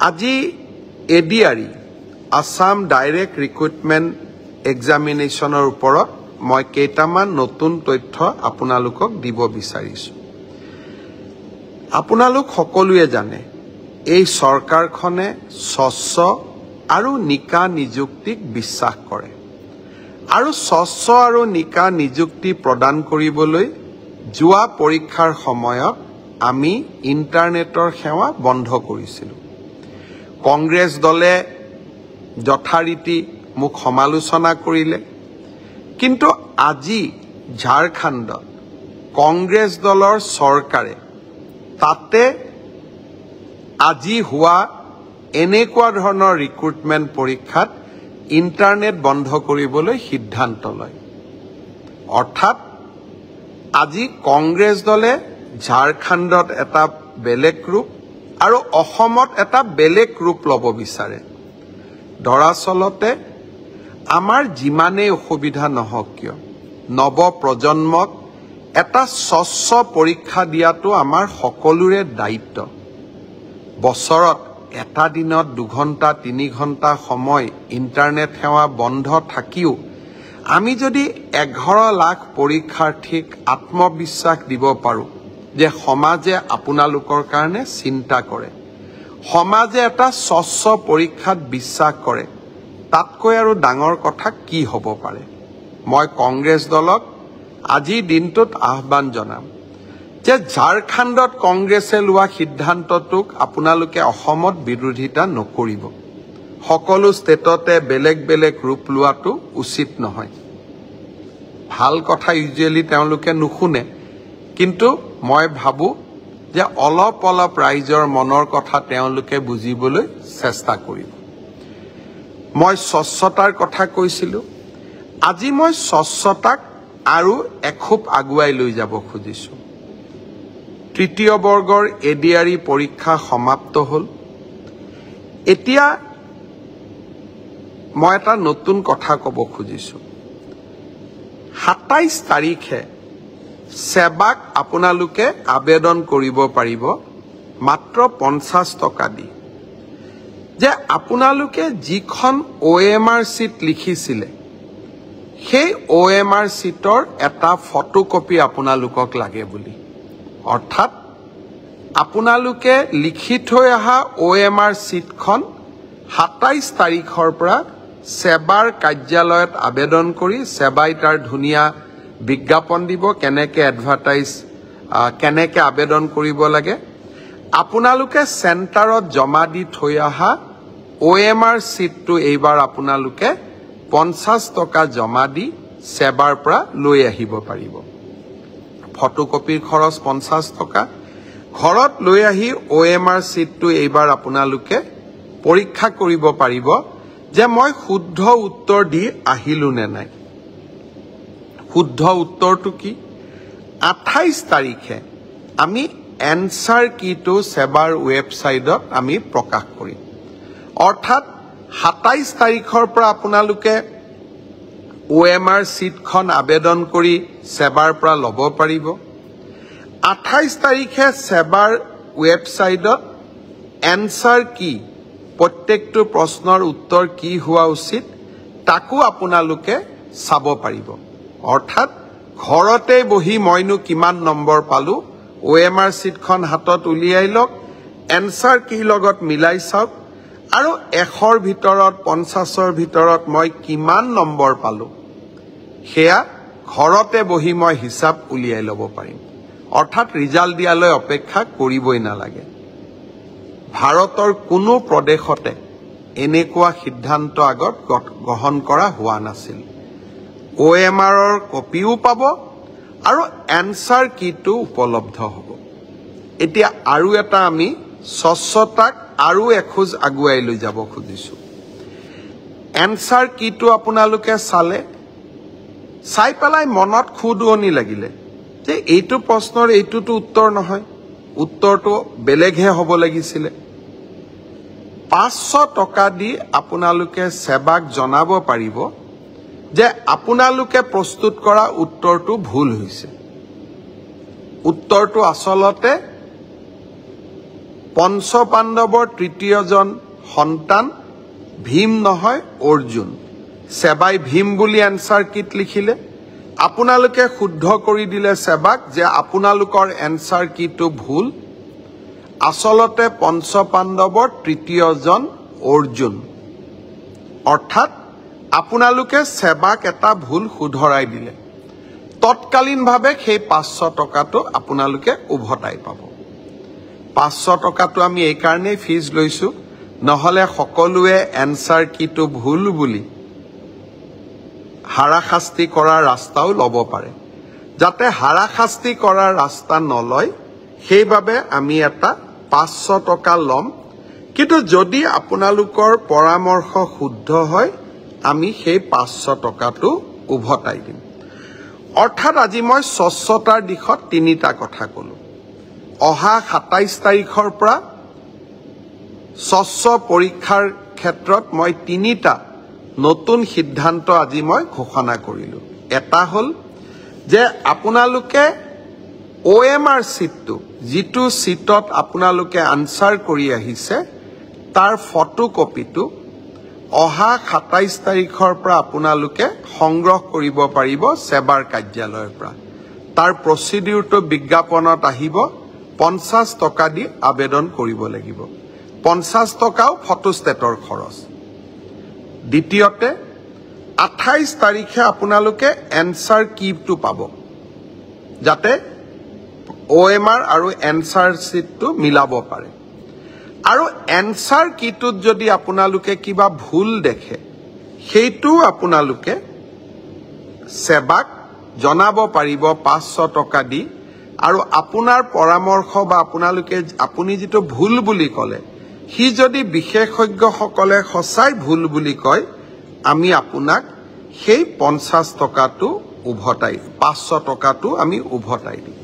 আজি ADRE Assam direct recruitment এক্সামিনেশ্যনৰ ওপৰত মই কেইটামান নতুন তথ্য আপোনালোকক দিব বিচাৰিছো। আপোনালোক সকলোৱে জানে এই চৰকাৰখনে স্বচ্ছ আৰু নিকা নিযুক্তিক বিশ্বাস কৰে আৰু স্বচ্ছ আৰু নিকা নিযুক্তি প্ৰদান কৰিবলৈ যোৱা পৰীক্ষাৰ সময়ত আমি ইণ্টাৰনেটৰ সেৱা বন্ধ কৰিছিলোঁ। কংগ্ৰেছ দলে যথাৰীতি মোক সমালোচনা কৰিলে, কিন্তু আজি ঝাৰখণ্ডত কংগ্ৰেছ দলৰ চৰকাৰে তাতে আজি হোৱা এনেকুৱা ধৰণৰ ৰিক্ৰুটমেণ্ট পৰীক্ষাত ইণ্টাৰনেট বন্ধ কৰিবলৈ সিদ্ধান্ত লয়। অৰ্থাৎ আজি কংগ্ৰেছ দলে ঝাৰখণ্ডত এটা বেলেগ ৰূপ আৰু অসমত এটা বেলেগ ৰূপ ল'ব বিচাৰে। দৰাচলতে আমাৰ যিমানেই অসুবিধা নহওক কিয় নৱ প্ৰজন্মক এটা স্বচ্ছ পৰীক্ষা দিয়াটো আমাৰ সকলোৰে দায়িত্ব। বছৰত এটা দিনত 2 ঘণ্টা 3 ঘণ্টা সময় ইণ্টাৰনেট সেৱা বন্ধ থাকিও আমি যদি 11 লাখ পৰীক্ষাৰ্থীক আত্মবিশ্বাস দিব পাৰোঁ যে সমাজে আপোনালোকৰ কাৰণে চিন্তা কৰে, সমাজে এটা স্বচ্ছ পৰীক্ষাত বিশ্বাস কৰে, তাতকৈ আৰু ডাঙৰ কথা কি হ'ব পাৰে। মই কংগ্ৰেছ দলক আজিৰ দিনটোত আহ্বান জনাম যে ঝাৰখণ্ডত কংগ্ৰেছে লোৱা সিদ্ধান্তটোক আপোনালোকে অসমত বিৰোধিতা নকৰিব। সকলো ষ্টেটতে বেলেগ বেলেগ ৰূপ লোৱাটো উচিত নহয়। ভাল কথা ইউজুৱেলি তেওঁলোকে নুশুনে, কিন্তু মই ভাবোঁ যে অলপ অলপ ৰাইজৰ মনৰ কথা তেওঁলোকে বুজিবলৈ চেষ্টা কৰিব। মই স্বচ্ছতাৰ কথা কৈছিলোঁ, আজি মই স্বচ্ছতাক আৰু এখোপ আগুৱাই লৈ যাব খুজিছোঁ। তৃতীয় বৰ্গৰ এডিআৰই পৰীক্ষা সমাপ্ত হ'ল। এতিয়া মই এটা নতুন কথা ক'ব খুজিছোঁ। 27 তাৰিখে সেৱাক আপোনালোকে আবেদন কৰিব পাৰিব মাত্ৰ 50 টকা দি, যে আপোনালোকে যিখন OMR চিট লিখিছিলে সেই OMR চিটৰ এটা ফটোকপি আপোনালোকক লাগে বুলি। অৰ্থাৎ আপোনালোকে লিখি থৈ অহা OMR চিটখন 27 তাৰিখৰ পৰা সেৱাৰ কাৰ্যালয়ত আবেদন কৰি সেৱাই তাৰ ধুনীয়া বিজ্ঞাপন দিব কেনেকৈ এডভাৰটাইজ কেনেকৈ আবেদন কৰিব লাগে। আপোনালোকে চেণ্টাৰত জমা দি থৈ অহা OMR চিটটো এইবাৰ আপোনালোকে 50 টকা জমা দি সেৱাৰ পৰা লৈ আহিব পাৰিব। ফটোকপিৰ খৰচ 50 টকা। ঘৰত লৈ আহি OMR চিটটো এইবাৰ আপোনালোকে পৰীক্ষা কৰিব পাৰিব যে মই শুদ্ধ উত্তৰ দি আহিলো নে নাই। শুদ্ধ উত্তৰটো কি? 28 তাৰিখে আমি এনসাৰ কিটো সেৱাৰ ৱেবছাইটত আমি প্ৰকাশ কৰিম। অৰ্থাৎ 27 তাৰিখৰ পৰা আপোনালোকে OMR চিটখন আবেদন কৰি সেৱাৰ পৰা ল'ব পাৰিব। 28 তাৰিখে সেৱাৰ ৱেবছাইটত এনসাৰ কি, প্ৰত্যেকটো প্ৰশ্নৰ উত্তৰ কি হোৱা উচিত তাকো আপোনালোকে চাব পাৰিব। অৰ্থাৎ ঘৰতে বহি মইনো কিমান নম্বৰ পালো OMR চিটখন হাতত উলিয়াই লওক, এনসাৰ কি লগত মিলাই চাওক আৰু 100ৰ ভিতৰত 50ৰ ভিতৰত মই কিমান নম্বৰ পালো সেয়া ঘৰতে বহি মই হিচাপ উলিয়াই ল'ব পাৰিম। অৰ্থাৎ ৰিজাল্ট দিয়ালৈ অপেক্ষা কৰিবই নালাগে। ভাৰতৰ কোনো প্ৰদেশতে এনেকুৱা সিদ্ধান্ত আগত গ্ৰহণ কৰা হোৱা নাছিল। OMRৰ কপিও পাব আৰু এনসাৰ কিটো উপলব্ধ হ'ব। এতিয়া আৰু এটা আমি স্বচ্ছতাক আৰু এখোজ আগুৱাই লৈ যাব খুজিছোঁ। এনসাৰ কিটো আপোনালোকে চাই পেলাই মনত খুদুৱনি লাগিলে যে এইটো প্ৰশ্নৰ এইটোতো উত্তৰ নহয়, উত্তৰটো বেলেগহে হ'ব লাগিছিলে। 500 টকা দি আপোনালোকে সেৱাক জনাব পাৰিব যে আপোনালোকে প্ৰস্তুত কৰা উত্তৰটো ভুল হৈছে। উত্তৰটো আচলতে পঞ্চপাণ্ডৱৰ তৃতীয়জন সন্তান ভীম নহয় অৰ্জুন সেবাই ভীম বুলি এনসাৰ কিট লিখিলে আপোনালোকে শুদ্ধ কৰি দিলে সেবাক যে আপোনালোকৰ এনসাৰ কিটো ভুল আসলতে পঞ্চপাণ্ডৱৰ তৃতীয়জন অৰ্জুন অৰ্থাৎ আপোনালোকে সেবাক এটা ভুল শুধৰাই দিলে তৎকালীনভাৱে সেই 500 টকাটো আপোনালোকে উভতাই পাব 500 টকাটো আমি এই কাৰণে ফিজ লৈছো নহলে সকলোৱে এনসাৰ কিটো ভুল বুলি হাৰাশাস্তি কৰাৰ ৰাস্তাও লব পাৰে যাতে হাৰাশাস্তি কৰাৰ ৰাস্তা নলয় সেইভাবে আমি এটা 500 টকা লম কিন্তু যদি আপোনালোকৰ পৰামৰ্শ শুদ্ধ হয় আমি সেই 500 টকাটো উভতাই দিম অৰ্থাৎ আজি মই স্বচ্ছতাৰ দিশত তিনিটা কথা কলো অহা 27 তাৰিখৰ পৰা স্বচ্ছ পৰীক্ষাৰ ক্ষেত্ৰত মই তিনিটা নতুন সিদ্ধান্ত আজি মই ঘোষণা কৰিলো এটা হল যে আপোনালোকে OMR সিটটো যেটো সিটত আপোনালোকে আনসাৰ কৰি আহিছে তাৰ ফটোকপিটো অহা 27 তাৰিখৰ পৰা আপোনালোকে সংগ্ৰহ কৰিব পাৰিব সেবাৰ কাৰ্যালয়ৰ পৰা তাৰ প্ৰসিডিউৰটো বিজ্ঞাপনত আহিব 50 টকা দি আবেদন কৰিব লাগিব 50 টকাও ফটোষ্টেটৰ খৰচ দ্বিতীয়তে 28 তাৰিখে আপোনালোকে এনসাৰ কিটো পাব যাতে OMR আৰু এনসাৰ সিটটো মিলাব পাৰে আৰু এনসাৰ কিটোত যদি আপোনালোকে কিবা ভুল দেখে সেইটো আপোনালোকে সেবাক জনাব পাৰিব 500 টকা দি আৰু আপোনাৰ পৰামৰ্শ বা আপুনি যেটো ভুল বুলি কলে হি যদি বিশেষজ্ঞসকলে সঁচাই ভুল বুলি কয় আমি আপোনাক সেই 50 টকাটো উভতাই 500 টকাটো আমি উভতাই দিম